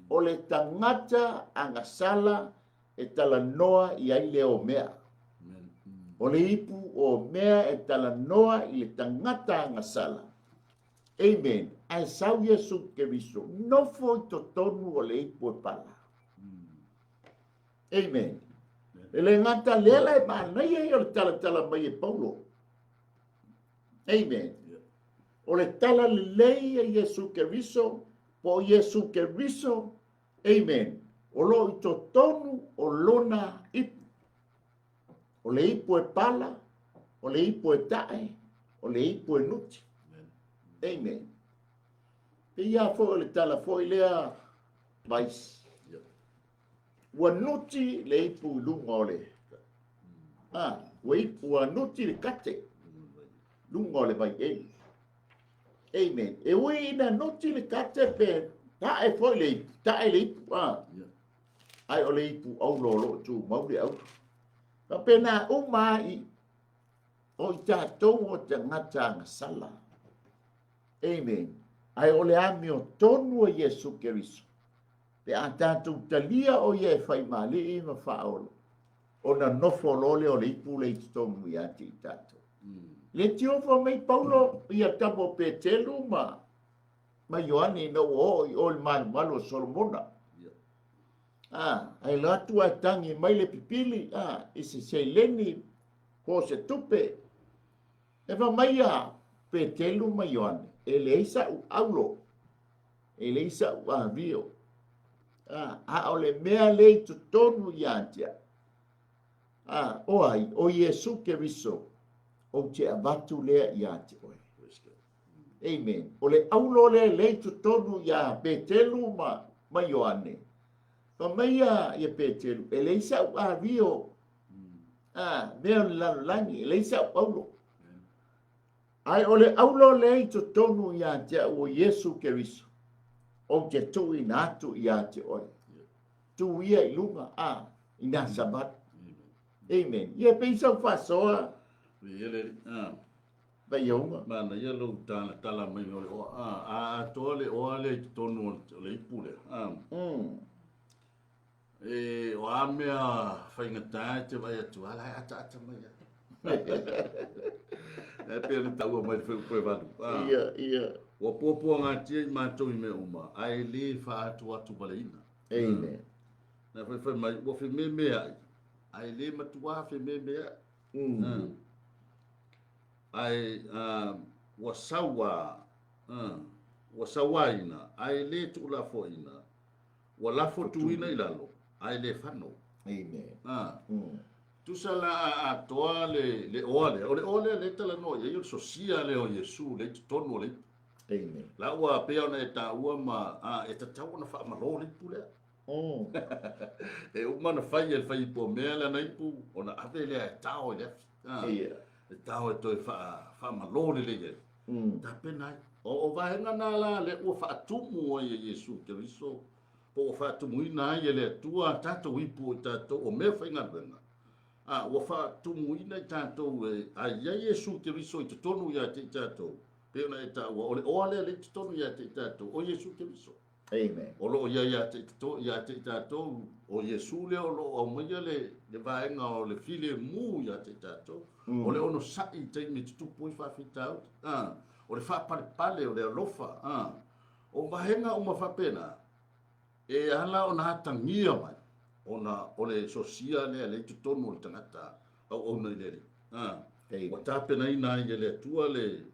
O le tangata anga sala e tala noa i ai leo mea. O le ipu o mea e tala noa i le tangata anga sala. Amen. Ai sau Yesu Keriso. No foi to tonu o le ipu e pala. Amen. E le ngata lela e manai e o le tala mai e Paulo. Amen. O le tala le lei e Yesu Keriso. Po Yesu Keriso. Amen. O lo i to tonu o lona ipu. O le ipu e pala. O le ipu e tae. O le ipu e nuti. Amen. Pe ia fo le tala fo i lea mais. Ua nuti le ipu lunga o le. Ua ipu ua nuti le kate. Lunga o le vai ei. Amen. E ui ina nuti le kate pe tae fo i le ipu. Tae le ipu. Ai o le ipu au lolo tu mauri au. Ka pena umai o i tātou o te ngata sala. Amen. Ai o le ami o tonu o Yesu Keriso. Pe a tātou talia o ye whai mali i ma whaolo. O na nofo lole o le ipu le i tonu i ati i tātou. Le tiofa mai Paulo i a tamo pe telu ma Ioane no o le malo Solomona. Ai latu a tangi mai le pipili, i se leni, ko se tupe. E va mai a pe telu ma Ioane, e le isa u aulo, e le isa u avio, o le mea le tu tonu ia tia. O ai, o Yesu Keriso, o te abatu lea ia te oe. Amen. O le aulo le tu tonu ia Petelu ma Ioane. Pa maia ia Petelu, e le isa ua rio, mea le lalolangi, e le isa ua aulo. Ai o le aulo le tu tonu ia te o Yesu Keriso, o te tui natu ia te oe. Tu ia i lunga, ina sabat. Amen. Ia pensa o fasoa. Ba yonga. Mana ia lo tala mai o tole o le tonu le ipule. O amea whaingata te vai atu ala ata mai. E pere tau mai koe wadu. Ia. O popo ngati i mātou i me uma. Ai le wha atu baleina. Amen. Na whai mai, o whi me mea. Ai le matua whi me mea. Ai wa sawa ina. Ai le tu la fo ina. Wa la fo tu ina i lalo. Ai le whano. Amen. Tu sala a toa le ole. O le ole le tala no. Ia so sia le o Yesu. Le tonu le. Amen. La ua pea na e ta ua e ta tau na wha malo le pule. E uma na whai e whai po mea le na ipu. O na ave le e tau e lef. E tau e toi wha malo le le. Ta pena. O vahenga na la le ua wha atumu o Yesu Keriso. Po wha atumu ina e le tua tato ipu o tato o mea whainga venga. Ua wha atumu ina i tato e a Yesu Keriso i te tonu ia te tato. Pena e ta ua ole le te tonu ia te tato o Yesu Keriso. Amen. O lo ia te tato o Yesu le o lo o maia le vaenga o le file mu ia te tato. O le ono sai te me tupu i whawhitau. O le whapale o le alofa. O vahenga o mawhapena. E ala o na hatangia mai. O le sosia le te tonu o le tangata. O na i lere. O tapena ina i le tua le.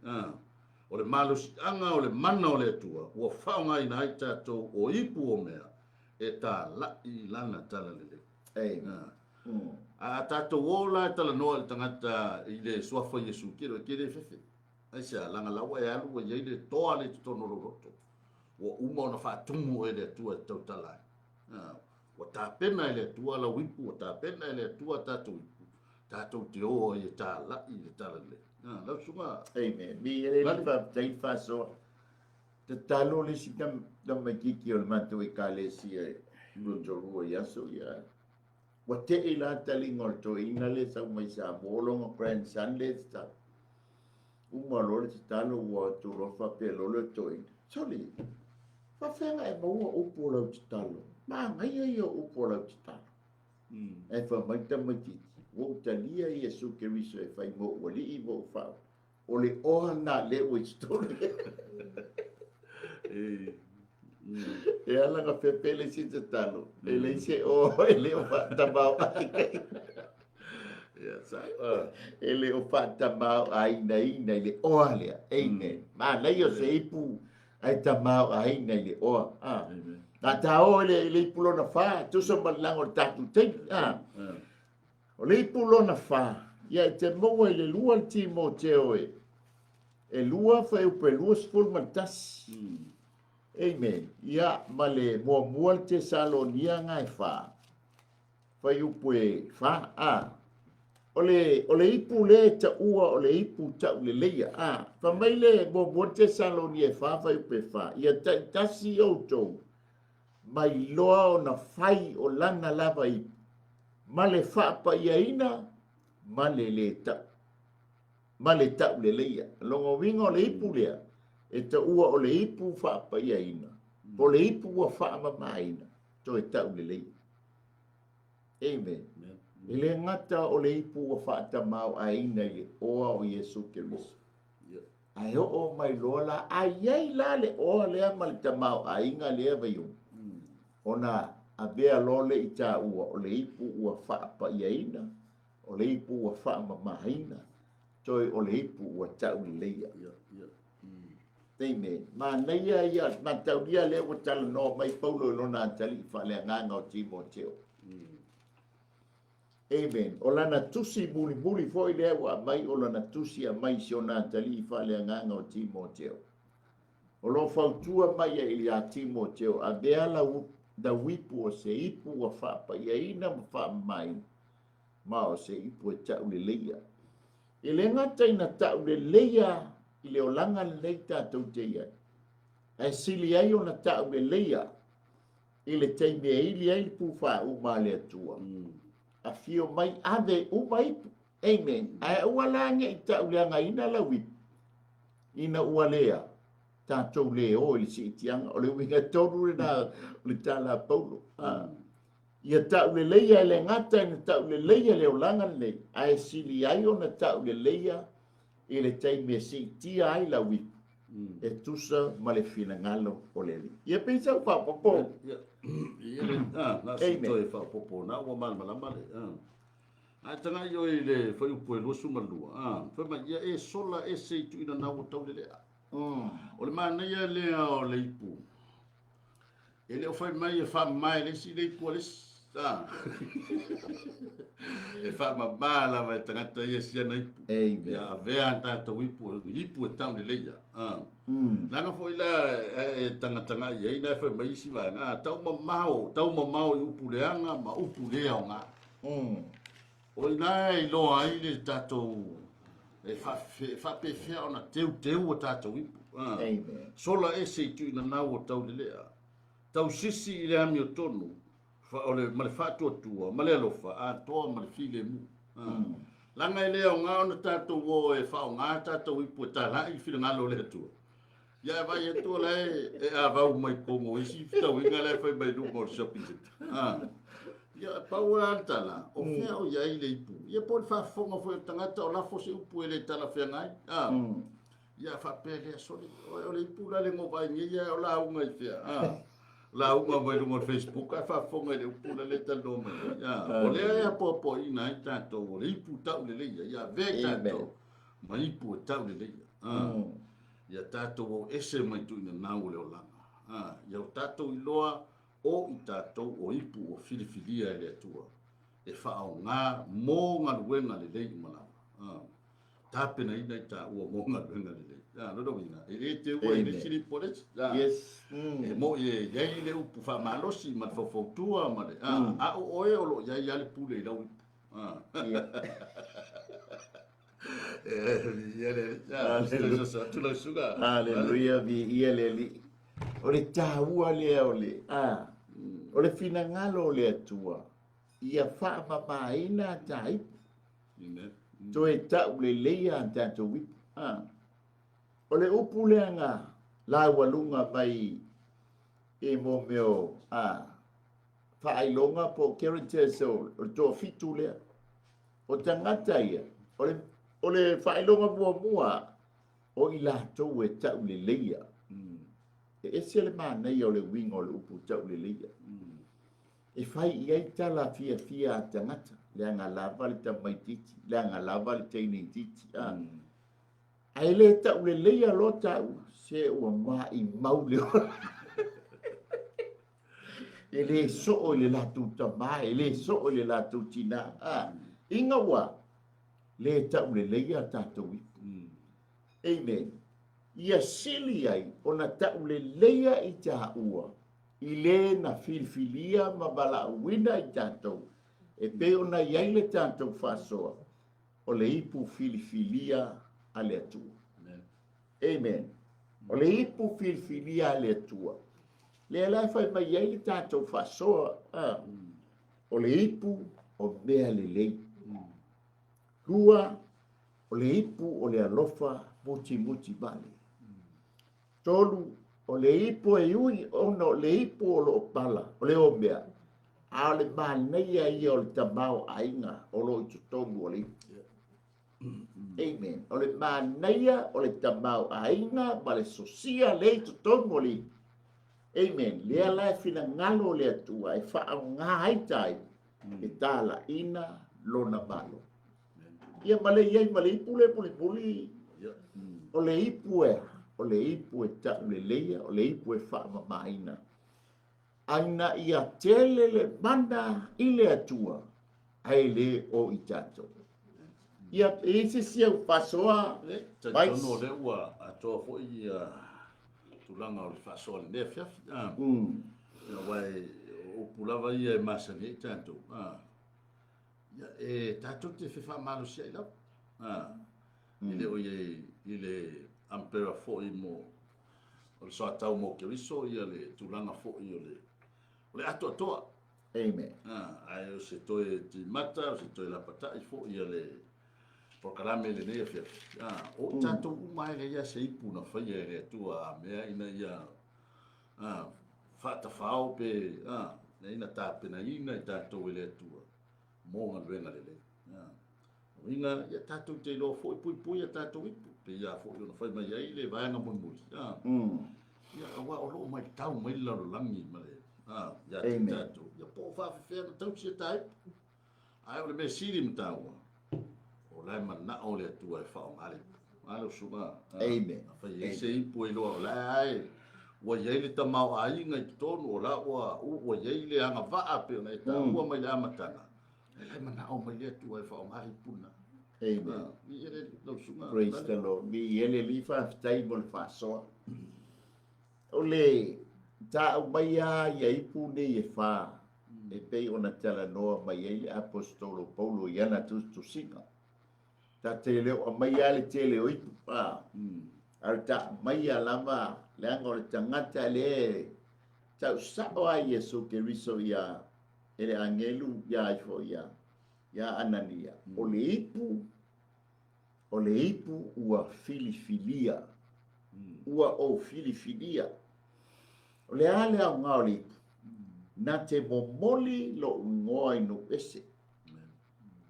O le malusi anga o le mana o le atua, ua whaonga i nai tātou o ipu o mea, e tā lai lana tala lele. A tātou o la tala noa le tangata i le suafa Yesu kere fefe. Ai sea, langa laua e alu e iei le toa le tutono roto. Ua uma o na whaatumu e le atua e tau talai. Ua tāpena e le atua la wipu, ua tāpena e le atua tātou ipu. Tātou te o e tā lai le tala lele. Lau sunga. Amen. Mi ele tai faso. Te talo le si tam makiki o le matu e kalesi e rotorua yaso ya. Wa te e la talinga o to ina le sa mai sa molonga grandson le sta. Uma lore te talo wa to rofa pe lole to ina. Soli. Fa fenga e maua upo lau te talo. Ma ngai e upo lau te talo. E fa mai tamakiki. Wo talia Yesu Keriso e fai mo wali I mo fa. O le oha na le o story. E ala nga pepele si te talo. E le se o e le o fa tamau ai kai. E le o fa tamau ai nei le oha lea. Amen. Ma nei o se ipu ai tamau ai nei le oha. Na ta o le ipu lona fa. Tu so malango tatu te. O le ipulona wha, ia te moa I le lua le Timoteo e lua wha upe lua sifuru matasi. Amen. Ia ma le mua le Tesalonia ngai wha. Wha upe wha, O le ipu le ta ua o le ipu ta le leia. Wha mai le mua le Tesalonia wha upe wha. Ia tasi o tou. Mai loa o na whai o lana lava ipu. Ma le whaapa ia ina, ma le ta le leia. Longo winga o le ipu lea, e ta ua o le ipu whaapa ia ina. Po le ipu ua whaama maina, to e ta le leia. Amen. I le ngata o le ipu ua whaata mau a ina I oa o Yesu Keriso. Ai o mai loa la, ai ei la le oa lea ma le tamau a inga lea vaiu. Ona, a bea lole I tā ua, o le ipu ua whaapa ia ina, o le ipu ua whaama mahaina, toi o le ipu ua tau leia. Amen. Manaya ia mataulia le o tala no mai Paulo lona tali fa le nganga o Timoteo. Amen. O lana tusi buli foi le wa mai o lana tusi a mai siona tali fa le nganga o Timoteo. O lo fautua mai e ia Timoteo a beala da wipu o se ipu wa fa pa ia ina fa mai ma o se ipu e tau le leia. E le ngata ina tau le leia i le olanga le tātou te ia. E sili ai o na tau le leia i le teime e ili ai pu wha uma le atua. A fio mai ave uma ipu. Amen. A ua lange i tau le anga ina la wipu. Ina ua lea. Tātou le o ili si itianga. O le winga tonu le na le tala Paulo. Ia tau le leia le ngata ina tau le leia le olanga le. A e sili ai o na tau le leia i le teime si tia ai la wipu. E tusa ma le fina ngalo o le li. Ia pisa u whapopo. Ia le, na si toi whapopo, na ua malama le. A tanga i oi le whai upo e losu malua. Whai ma ia e sola e se tu ina nau tau le lea. O le mana ia lea o le ipu. E leo whai mai e wha mai le si le ipu a le e wha ma mala mai tangata ia si ana ipu. Ia vea tātou ipu e tau le leia. Nanga fo ila e tanga ia ina fa mai si va nga tau mamao i upu leanga ma upu lea o nga. O ina i lo ai le tatou e fa pe fea ona teu o tatou ipu. Sola e se tu ina nau o tau le lea. Tau sisi i le ami o tonu. O le ma le fatu atua, ma le alofa, a toa ma le file mu. Langa i lea o nga ona tatou o e whao ngā tatou ipu e tala i fila ngalo le atua. Ia vai e toa lai e a vau mai kongo i si tau inga lai whai mai lungo o shopping center. Ia pau tala, o fea o ia i le ipu. Ia po le whafonga fo e tangata o lafo se upu e le tala whea ngai. Ia whapea lea soli, o le ipu la le ngova inga ia o la unga i fea. La unga mai lungo o Facebook, a whafonga i le upu la le talo mai. O lea e popo ina i tātou, o le ipu tau le leia, ia vea tātou. Ma ipu e tau le leia. Ia tātou o ese mai tu ina nau leo langa. Ia o tātou i loa o i tātou o ipu o filifilia e le atua. E whaau ngā mō ngā ruenga le lei malawa. Tāpena ina i tā ua mō ngā ruenga le lei. Lodo ina. E te ua i le siri pores. Yes. E mo e iai le upu wha malosi ma le whawhautua ma le. A o oe o lo iai ale pule i lau ipu. Haleluia vi ia le li. O le tāua lea o le. O le fina ngalo o le atua. Ia wha mamaina tā ipu. To e tau le leia tātou wipu. O le upu lea ngā. La walunga mai e mo meo. Whailonga po characters o tō fitu lea. O tangata ia. O le whailonga mua o i lātou e tau le leia. E se le mānei o le winga o le upu tau le leia. E whai iai tala fia a tangata. Lea ngā lava le tamai titi. Lea ngā lava le teine titi. Ai le tau le leia lo tau. Se ua mā i mau le ora. E le so o le lātou tamai. E le so o le lātou tina. Inga wa. Le tau le leia tātou ipu. Amen. Ia sili ai o na tau le leia i tā ua. I le na filfilia ma bala uina i tātou. E pe o na iai le tātou whasoa. O le ipu filfilia a le atua. Amen. O le ipu filfilia a le atua. Le alai whai mai iai le tātou whasoa. O le ipu o mea le lei. Lua o le ipu o le alofa muti bale. Tolu o le ipu e ui ono le ipu o lo pala o le omea. A le māneia ia o le tamau ainga o lo i tutongu o le ipu. Amen. O le māneia o le tamau ainga ma le sosia le i tutongu o le ipu. Amen. Lea lai fina ngalo o le atua e whaau ngā haitai e tāla ina lona malo. Ia male iai male ipu le puli. O le ipu e. o le ipu e ta'u le leia, o le ipu e whaamamaina. Aina ia tele le mana i le atua, ai le o i tātou. Ia e se sia upasoa, Vai no le ua atoa fo i tulanga o le whasoa le fiafi. Ia wai o pulava ia e masani tātou. Ia e tātou te whiwha malu sia i lau. Ile o ile ampera fo i mo o le soa tau mo ke riso ia le tulanga fo i o le ato atoa. Amen. Ai o se toe ti mata, o se toe la patai fo ia le prokarame le nei fia. O tātou umai le ia se ipu na whai e rea tua mea ina ia whata whao pe na ina tāpena ina i tātou e le tua. Mōnga luenga le le. Inga ia tātou te lo fo i pui pui a tātou ipu. Pe ia fo i ona whai mai ai le vaenga mui mui. Ia awa o loo mai tau mai laro langi ma le. Ia te tātou. Ia po whawhiwhea na tau sia tai. Ai o le me siri ma tāua. O lai mana o le atua e whao ngare. Ai o suma. Amen. Whai e se ipu e loa o lai ai. Ua iei le tamau a inga i tonu o la ua iei le anga vaa pe o nei ta ua mai le amatanga. Lai mana o mai le atua e whao ngare puna. Amen. Praise the Lord. Mi ele li whaftai mo le whasoa. O le ta au mai a ia ipu ne e wha. E pei ona tala noa mai ele apostolo Paulo i ana tu singa. Ta te leo a mai ale te leo ipu pa. Ar ta mai a lama le anga le tangata le tau sao a Yesu ke riso ia ele angelu ia ifo ia Anania. O le ipu ua filifilia. Ua o filifilia. O le ale au ngā o le ipu. Na te momoli lo ungoa ino ese.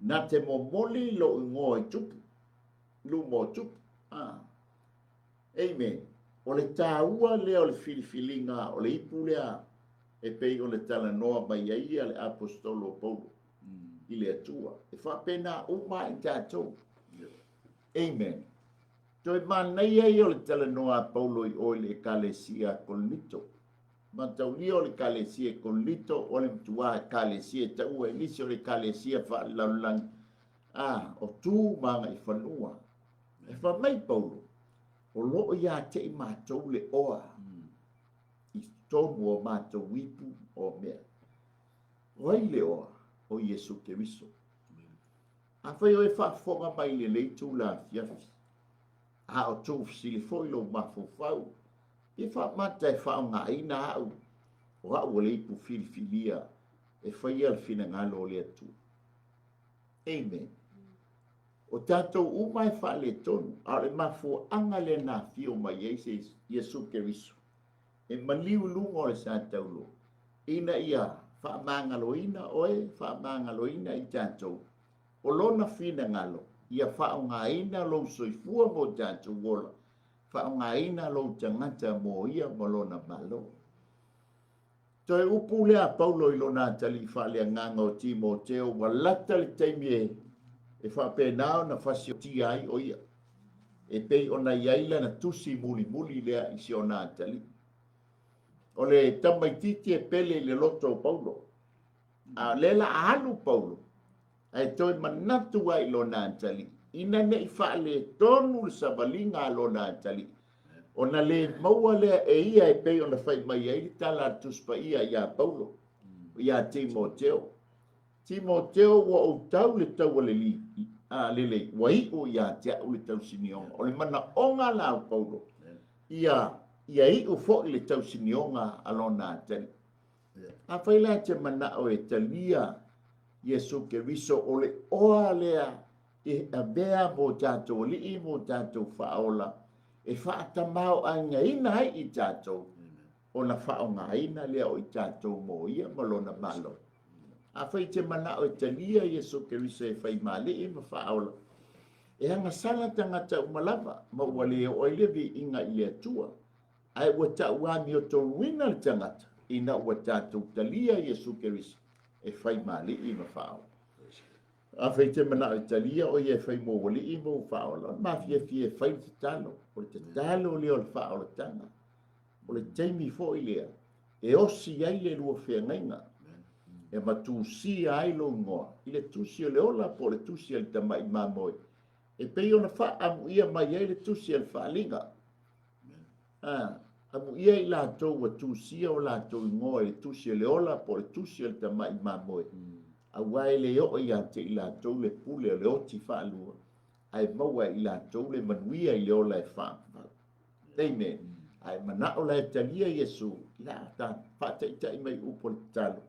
Na te momoli lo ungoa i tupu. Lumo tupu. Amen. O le tāua lea o le filifilinga o le ipu lea e pei o le tala noa mai ia le apostolo Paulo. I le atua. E whapena uma i tātou. Amen. Toi manai ai o le tala noa Paulo i o le kalesia Korinto. Ma tau li o le kalesia Korinto o le mtua kalesia tau e nisi o le kalesia whaalaulang. O tū manga i whanua. E whamai Paulo. O loo ia te i mātou le oa. I tonu o mātou wipu o mea. Oi le oa o Yesu Keriso. A whai o e whaafonga mai le leitu la fiafi. A o tō fsili foi lo mafofau. I whaamata e whaonga ina au. O au o leipu filifilia. E whai al fina ngalo le atu. Amen. O tātou umai whaale tonu, a le mafu anga le nā fio mai eise Yesu Keriso. E maliu lunga o le sa taulo. Ina ia whaamangaloina oe, whaamangaloina i tātou. O lona fina ngalo, ia whaongaina lo soifua mo tātou wola. Whaongaina lo tangata mo ia mo lona malo. Toi upu lea Paulo i lona tali whaale nganga o Timoteo, wa lata le taimie e whapenao na whasio ti ai o ia. E pei ona iaila na tusi muli lea i si o nā tali. O le tamaititi e pele le loto o Paulo. A lela alu Paulo. Ai toi manatu ai lo nā tali. Ina ne i whaale tonu le savalinga lo nā tali. Ona le maua lea e ia e pei ona whai mai ai tala tuspa ia Paulo. Ia Timoteo. Timoteo wa o tau le tau le li. Lele, wai o ia tia o le tau sinionga. O le mana onga la o Paulo. Ia i o fo le tau sinionga alona tali. A whaila te mana o e talia Yesu Keriso o le oa lea e a bea mo tātou li i mo tātou whaola. E whaatamau a ngaina ai i tātou. O na whaonga aina lea o i tātou mo ia malona malo. A whai te mana o te lia Yesu Keriso e whai male i ma whaola. E hanga sala tangata umalava, ma wale o levi inga i atua. Ai wata uami o tō wina le tangata, ina wata tō te lia Yesu Keriso e whai male i ma whaola. a fai te mana Italia o ia fai mo wali I mo whaola ma fia fai te talo o te talo leo le whaola tanga o le teimi fo I lea e osi ai le lua whea ngainga e matusi ai lo ngoa I le tusi o le ola po le tusi al tamai mamoi e pei ona wha amu ia mai ai le tusi al whaalinga amu ia I lātou wa tusi o lātou ngoa le tusi o le ola po le tusi al tamai mamoi awai le o ia te I lātou le pule o le oti whaalua ai maua I lātou le manuia I le ola e wha Amen. Ai mana o la Italia Yesu la ta fata ita I mai upo le talo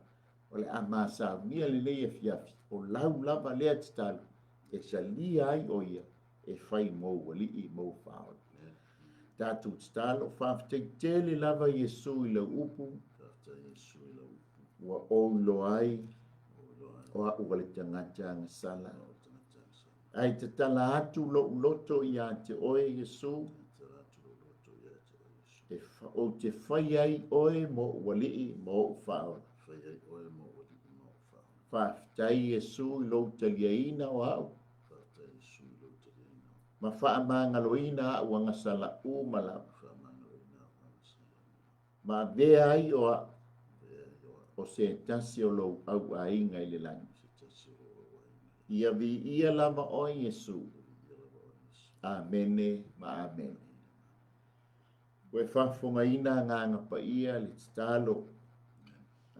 o le amasa mia le leia fiafi o lau lava lea te talo e salia ai o ia e fai mo wali I mo whao tatu te talo whafte tele lava Yesu I le upu wa o lo ai o a ua le tangata ngasala ai te tala atu lo loto ia te oe Yesu o te whai ai oe mo wali mo whao. Whaftai Yesu I lo taliaina o au. Ma wha mangaloina o ngasala u mala. Ma vea ai o se tasi o lo au ainga I le langi. Ia vi ia lama o Yesu. Amene ma amen. Koe whafonga ina nganga pa ia le talo.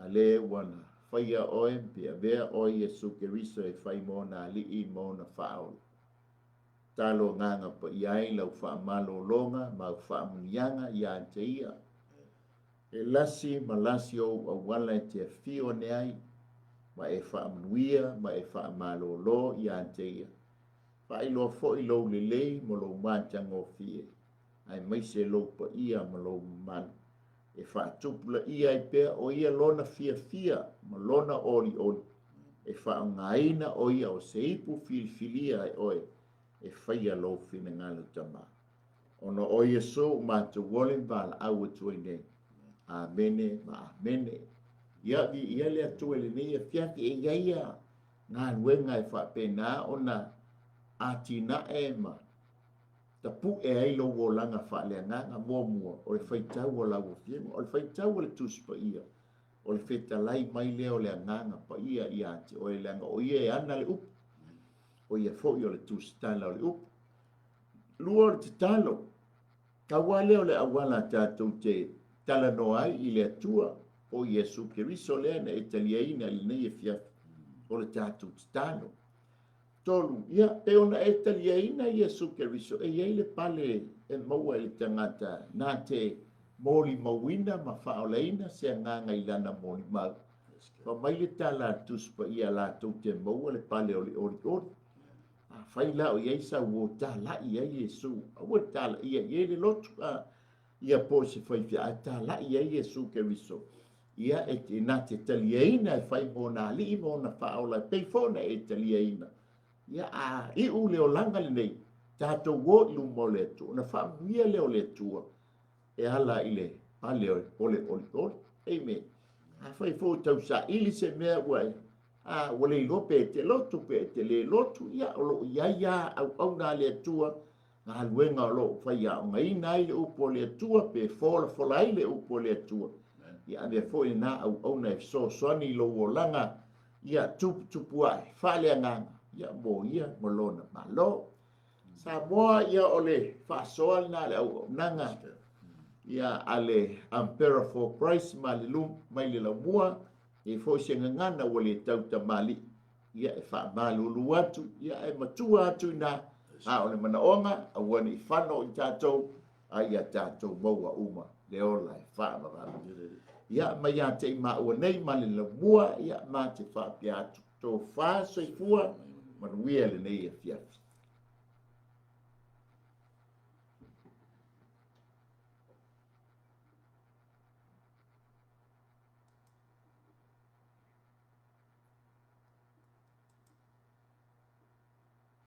A le wana whaia oe pia vea o Yesu Keriso e whai mona li I mona whaole. Talo nganga pa iai lau wha malo longa ma wha munianga ia te ia. E lasi ma lasi o awala e te fio ne ai ma e wha munuia ma e wha malo lo ia te ia. Whai loa fo I lo le lei mo lo mātango fie. Ai mai se lo pa ia ma lo man e fa tupula ia I pe o ia lona fia ma lona ori e fa ngaina o ia o se ipu filia ai oe e faia lo fina ngalo tama ono o Yesu ma te wolen bal au tu nei amene ma amene ia le atu ele nei fia ki ia na wenga e fa pena ona atina ema tapu e ai lo wolanga fa le nga mo o le faitau o la wo fiema o le faitau o le tuspa ia o le feta lai mai le o le nga pa ia te o le nga o ia ana le up o ia fo o le tustala o le up luor te talo kawale o le awala tatou te tala no ai I le atua o Yesu Keriso le na italiaina le nei fia o le tatou te talo tolu ia pe ona e taliaina Yesu Keriso e ia le pale e maua I tangata na te moli mawina ma whaoleina se nganga I lana moli mau pa mai le tala tuspa ia la tau te maua le pale o le ori a whai la o iei sa uo tala ia Yesu a ua tala ia le lotu ia po se whai fia a tala ia Yesu Keriso ia e te na te taliaina e whai mona li mona whaola peifona e taliaina ia I u leo langa le nei tatou wo I lumo le tu na whamuia leo le tua e ala I le pale ole amen a whai fo tau sa ili se mea uai wale I lope te lotu pe te le lotu ia o lo ia au na le tua ngā luenga o lo whai a ngai nai le upo le tua pe fola I le upo le tua ia me fo I na au na so soani lo wolanga ia tupu ai whale nganga ia mo ia molona malo sa moa ia ole fasoal na le au nanga ia ale ampera for price malilum mai le mua e fo se ngana wole tau tamali ia e fa malulu atu ia e matua atu na ole manaonga awani fano I tatou ai tatou maua uma le ola e fa ma ia mai ia te ma o nei mali le mua ia ma te fa piatu to fa so fua manuia le nei e fiafi